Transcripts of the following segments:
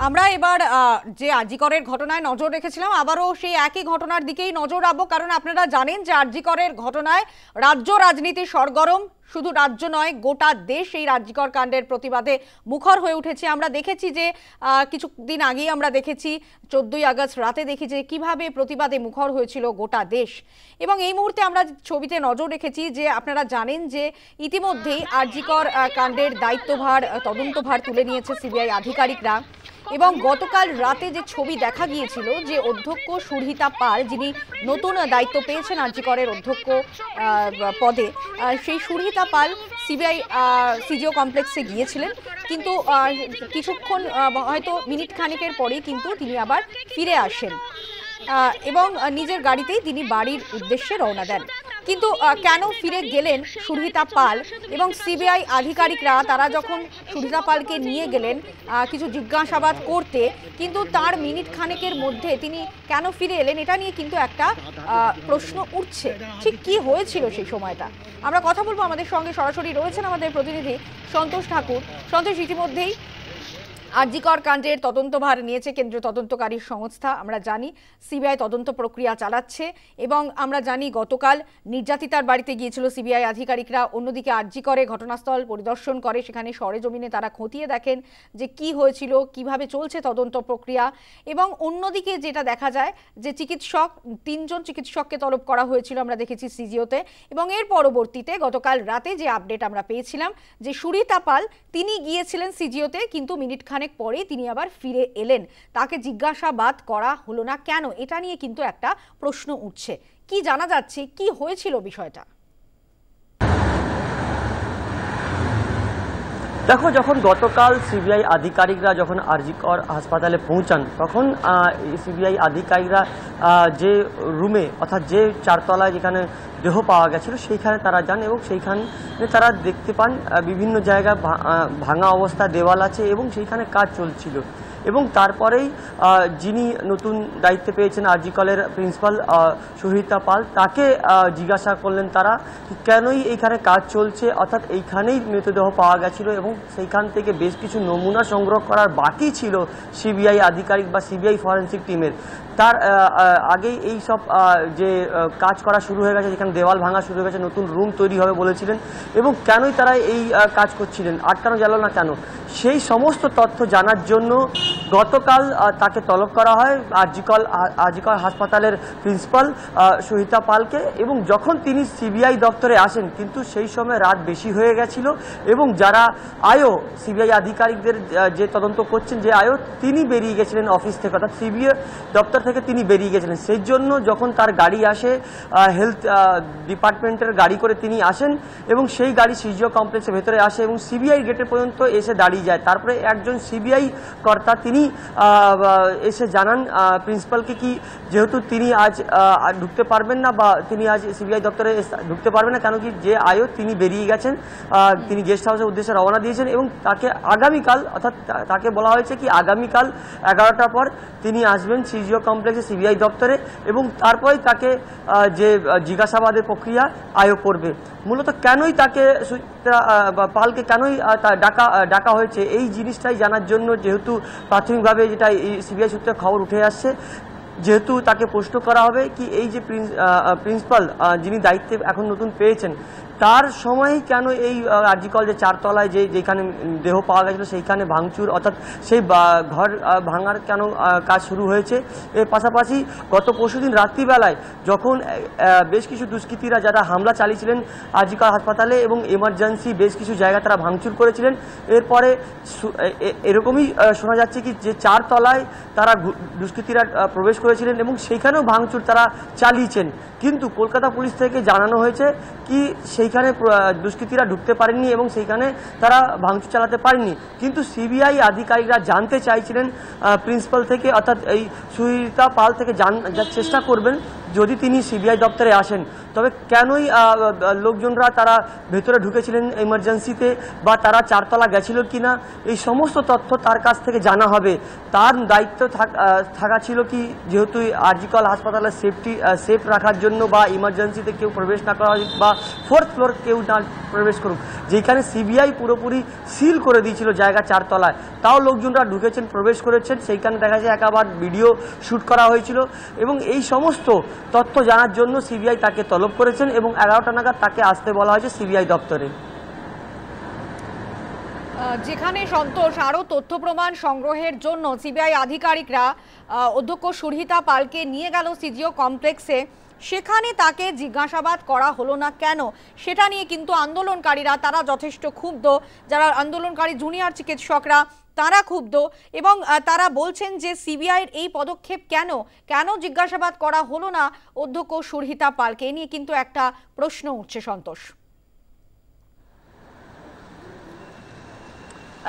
আমরা এবার যে আরজিকরের ঘটনায় নজর রেখেছিলাম আবারও সেই একই ঘটনার দিকেই নজর রাখবো, কারণ আপনারা জানেন যে আরজিকরের ঘটনায় রাজ্য রাজনীতি সরগরম। শুধু রাজ্য নয়, গোটা দেশ এই আরজিকর কাণ্ডের প্রতিবাদে মুখর হয়ে উঠেছে। আমরা দেখেছি যে কিছুদিন আগেই আমরা দেখেছি 14ই আগস্ট রাতে দেখি যে কিভাবে প্রতিবাদে মুখর হয়েছিল গোটা দেশ। এবং এই মুহূর্তে আমরা ছবিতে নজর রেখেছি যে আপনারা জানেন যে ইতিমধ্যেই আরজিকর কাণ্ডের দায়িত্বভার তদন্তভার তুলে নিয়েছে সিবিআই আধিকারিকরা। এবং গতকাল রাতে যে ছবি দেখা গিয়েছিল যে অধ্যক্ষ সুরহিতা পাল, যিনি নতুন দায়িত্ব পেয়েছেন আরজিকরের অধ্যক্ষ পদে, সেই সুরহিতা পাল সিবিআই সিজিও কমপ্লেক্সে গিয়েছিলেন, কিন্তু কিছুক্ষণ হয়তো মিনিট খানেকের পরেই কিন্তু তিনি আবার ফিরে আসেন এবং নিজের গাড়িতেই তিনি বাড়ির উদ্দেশ্যে রওনা দেন। কিন্তু কেন ফিরে গেলেন সুরহিতা পাল এবং সিবিআই আধিকারিকরা তারা যখন সুরহিতা পালকে নিয়ে গেলেন কিছু জিজ্ঞাসাবাদ করতে, কিন্তু তার মিনিট খানেকের মধ্যে তিনি কেন ফিরে এলেন এটা নিয়ে কিন্তু একটা প্রশ্ন উঠছে। ঠিক কি হয়েছিল সেই সময়টা আমরা কথা বলবো। আমাদের সঙ্গে সরাসরি রয়েছেন আমাদের প্রতিনিধি সন্তোষ ঠাকুর। সন্তোষ, ইতিমধ্যেই আরজিকর কাণ্ডের তদন্তভার নিয়েছে কেন্দ্রীয় তদন্তকারী সংস্থা। আমরা জানি সিবিআই তদন্ত প্রক্রিয়া চালাচ্ছে এবং আমরা জানি গতকাল নির্যাতিতার বাড়িতে গিয়েছিল সিবিআই আধিকারিকরা। অন্যদিকে আরজিকরে ঘটনাস্থল পরিদর্শন করে, সেখানে সরেজমিনে তারা খতিয়ে দেখেন যে কি হয়েছিল, কিভাবে চলছে তদন্ত প্রক্রিয়া। এবং অন্যদিকে যেটা দেখা যায় যে তিনজন চিকিৎসককে তলব করা হয়েছিল আমরা দেখেছি সিজিওতে। এবং এর পরবর্তীতে গতকাল রাতে যে আপডেট আমরা পেয়েছিলাম যে সুরহিতা পাল তিনি গিয়েছিলেন সিজিওতে, কিন্তু মিনিট খানেক পরে তিনি আবার ফিরে এলেন। তাকে জিজ্ঞাসাবাদ করা হলো না কেন, এটা নিয়ে কিন্তু একটা প্রশ্ন উঠছে। কি জানা যাচ্ছে, কি হয়েছিল বিষয়টা? দেখো, যখন গতকাল সিবিআই আধিকারিকরা যখন আরজিকর হাসপাতালে পৌঁছান, তখন সিবিআই আধিকারিকরা যে রুমে অর্থাৎ যে চারতলায় যেখানে দেহ পাওয়া গেছিল সেইখানে তারা যান এবং সেইখানে তারা দেখতে পান বিভিন্ন জায়গায় ভাঙা অবস্থা দেওয়াল আছে এবং সেইখানে কাজ চলছিল। এবং তারপরেই যিনি নতুন দায়িত্বে পেয়েছেন আরজিকরের প্রিন্সিপাল সুরহিতা পাল, তাকে জিজ্ঞাসা করলেন তারা কেনই এইখানে কাজ চলছে, অর্থাৎ এইখানেই মৃতদেহ পাওয়া গেছিল এবং সেইখান থেকে বেশ কিছু নমুনা সংগ্রহ করার বাকি ছিল সিবিআই আধিকারিক বা সিবিআই ফরেন্সিক টিমের। তার আগেই এই সব যে কাজ করা শুরু হয়ে গেছে, যেখানে দেওয়াল ভাঙা শুরু হয়ে গেছে, নতুন রুম তৈরি হবে বলেছিলেন এবং কেনই তারা এই কাজ করছিলেন, আটকানো গেল না কেন, সেই সমস্ত তথ্য জানার জন্য গতকাল তাকে তলব করা হয় আরজিকর হাসপাতালের প্রিন্সিপাল সুরহিতা পালকে। এবং যখন তিনি সিবিআই দপ্তরে আসেন, কিন্তু সেই সময় রাত বেশি হয়ে গেছিল এবং যারা সিবিআই আধিকারিকদের যে তদন্ত করছেন যে তিনি বেরিয়ে গেছিলেন অফিস থেকে, অর্থাৎ সিবিআই দপ্তর থেকে তিনি বেরিয়ে গেছিলেন। সেই জন্য যখন তার গাড়ি আসে, হেলথ ডিপার্টমেন্টের গাড়ি করে তিনি আসেন এবং সেই গাড়ি সিজিও কমপ্লেক্সের ভেতরে আসে এবং সিবিআই গেটের পর্যন্ত এসে দাঁড়িয়ে যায়। তারপরে একজন সিবিআই কর্তা তিনি এসে জানান প্রিন্সিপালকে কি যেহেতু তিনি আজ ঢুকতে পারবেন না বা তিনি আজ সিবিআই দপ্তরে ঢুকতে পারবেন না, কেন কি যে তিনি বেরিয়ে গেছেন, তিনি গেস্ট হাউসের উদ্দেশ্যে রওনা দিয়েছেন এবং তাকে আগামীকাল, অর্থাৎ তাকে বলা হয়েছে কি আগামীকাল 11টার পর তিনি আসবেন সিজিও কমপ্লেক্সে সিবিআই দপ্তরে এবং তারপরে তাকে যে জিজ্ঞাসাবাদের প্রক্রিয়া করবে। মূলত কেনই তাকে পালকে কেনই ডাকা হয়েছে এই জিনিসটাই জানার জন্য, যেহেতু প্রাথমিকভাবে যেটা সিবিআই সূত্রে খবর উঠে আসছে, যেহেতু তাকে প্রশ্ন করা হবে কি এই যে প্রিন্সিপাল যিনি দায়িত্বে এখন নতুন পেয়েছেন, তার সময়ই কেন এই আরজিকর যে চারতলায় যেখানে দেহ পাওয়া গেছিল সেইখানে ভাঙচুর, অর্থাৎ সেই ঘর ভাঙার কেন কাজ শুরু হয়েছে। এর পাশাপাশি গত পরশুদিন রাত্রিবেলায় যখন বেশ কিছু দুষ্কৃতীরা যারা হামলা চালিয়েছিলেন আরজিকর হাসপাতালে এবং এমার্জেন্সি বেশ কিছু জায়গা তারা ভাঙচুর করেছিলেন, এরপরে এরকমই শোনা যাচ্ছে কি যে চারতলায় তারা দুষ্কৃতীরা প্রবেশ করেছিলেন এবং সেইখানেও ভাঙচুর তারা চালিয়েছেন। কিন্তু কলকাতা পুলিশ থেকে জানানো হয়েছে কি সেইখানে দুষ্কৃতীরা ঢুকতে পারেননি এবং সেইখানে তারা ভাঙচুর চালাতে পারেননি। কিন্তু সিবিআই আধিকারিকরা জানতে চাইছিলেন প্রিন্সিপাল থেকে, অর্থাৎ এই সুরহিতা পাল থেকে জানার চেষ্টা করবেন যদি তিনি সিবিআই দপ্তরে আসেন তবে কেনই লোকজনরা তারা ভেতরে ঢুকেছিলেন এমার্জেন্সিতে বা তারা চারতলা গেছিল কিনা, এই সমস্ত তথ্য তার কাছ থেকে জানা হবে। তার দায়িত্ব থাকা ছিল কি, যেহেতু আরজি কর হাসপাতালের সেফ রাখার জন্য বা ইমার্জেন্সিতে কেউ প্রবেশ না করা বা ফোর্থ ফ্লোর কেউ না প্রবেশ করুক, যেখানে সিবিআই পুরোপুরি সিল করে দিয়েছিল জায়গা চারতলায়, তাও লোকজনরা ঢুকেছেন, প্রবেশ করেছেন। সেইখানে দেখা যায় একাবার ভিডিও শ্যুট করা হয়েছিল এবং এই সমস্ত তথ্য জানার জন্য সিবিআই তাকে তলব করেছেন এবং 11টা নাগাদ তাকে আসতে বলা হয়েছে সিবিআই দপ্তরে। যেখানে সন্তোষ আরও তথ্য প্রমাণ সংগ্রহের জন্য সিবিআই আধিকারিকরা অধ্যক্ষ সুরহিতা পালকে নিয়ে গেল সিজিও কমপ্লেক্সে, সেখানে তাকে জিজ্ঞাসাবাদ করা হলো না কেন, সেটা নিয়ে কিন্তু আন্দোলনকারীরা তারা যথেষ্ট ক্ষুব্ধ। যারা আন্দোলনকারী জুনিয়র চিকিৎসকরা তারা ক্ষুব্ধ এবং তারা বলছেন যে সিবিআইয়ের এই পদক্ষেপ কেন জিজ্ঞাসাবাদ করা হলো না অধ্যক্ষ সুরহিতা পালকে, এ নিয়ে কিন্তু একটা প্রশ্ন উঠছে সন্তোষ।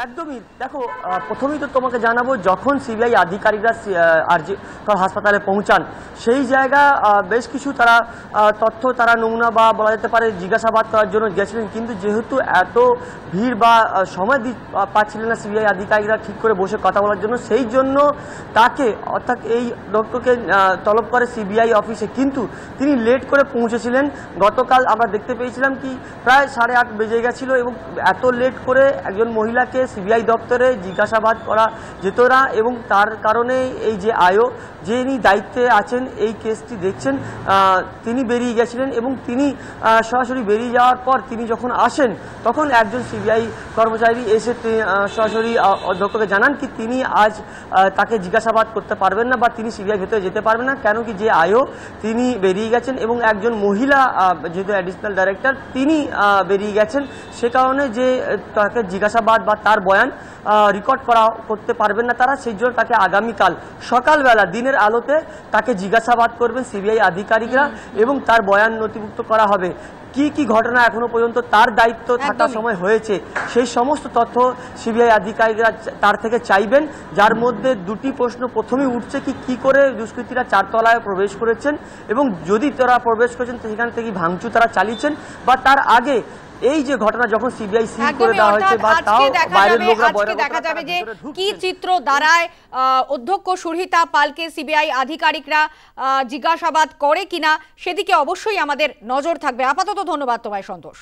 একদমই, দেখো প্রথমেই তো তোমাকে জানাবো, যখন সিবিআই আধিকারিকরা আরজি কর হাসপাতালে পৌঁছান সেই জায়গা বেশ কিছু তারা তথ্য তারা নমুনা বা বলা যেতে পারে জিজ্ঞাসাবাদ করার জন্য গেছিলেন, কিন্তু যেহেতু এত ভিড় বা সময় পাচ্ছিলেন না সিবিআই আধিকারিকরা ঠিক করে বসে কথা বলার জন্য, সেই জন্য তাকে অর্থাৎ এই ডক্টরকে তলব করে সিবিআই অফিসে, কিন্তু তিনি লেট করে পৌঁছেছিলেন। গতকাল আমরা দেখতে পেয়েছিলাম কি প্রায় 8:30 বেজে গেছিল এবং এত লেট করে একজন মহিলাকে সিবিআই দপ্তরে জিজ্ঞাসাবাদ করা যেত না এবং তার কারণে এই যে যিনি দায়িত্বে আছেন এই কেসটি দেখছেন তিনি বেরিয়ে গেছিলেন এবং তিনি সরাসরি বেরিয়ে যাওয়ার পর তিনি যখন আসেন তখন একজন সিবিআই কর্মচারী এসে সরাসরি অধ্যক্ষকে জানান কি তিনি আজ তাকে জিজ্ঞাসাবাদ করতে পারবেন না বা তিনি সিবিআই ভেতরে যেতে পারবেন না, কেন কি যে তিনি বেরিয়ে গেছেন এবং একজন মহিলা যেহেতু অ্যাডিশনাল ডাইরেক্টর তিনি বেরিয়ে গেছেন, সে কারণে যে তাকে জিজ্ঞাসাবাদ বা তার বয়ান রেকর্ড করতে পারবেন না তারা, সেই জন্য তাকে আগামীকাল সকালবেলা দিনের আলোতে তাকে জিজ্ঞাসাবাদ করবেন সিবিআই আধিকারিকরা এবং তার বয়ান নথিভুক্ত করা হবে। কি কি ঘটনা এখনো পর্যন্ত তার দায়িত্ব থাকার সময় হয়েছে সেই সমস্ত তথ্য সিবিআই আধিকারিকরা তার থেকে চাইবেন, যার মধ্যে দুটি প্রশ্ন প্রথমেই উঠছে কি করে দুষ্কৃতীরা চারতলায় প্রবেশ করেছেন এবং যদি তারা প্রবেশ করেছেন সেখান থেকে ভাঙচুর তারা চালিয়েছেন বা তার আগে এই যে ঘটনা যখন সিবিআই সিল করে দেওয়া হয়েছে বা তাও বাইরের লোকরা দেখা যাবে যে কি চিত্র দাঁড়ায়, অধ্যক্ষ সুরহিতা পালকে সিবিআই আধিকারিকরা জিজ্ঞাসাবাদ করে কিনা সেদিকে অবশ্যই আমাদের নজর থাকবে। আপাতত ধন্যবাদ তোমায় সন্তোষ।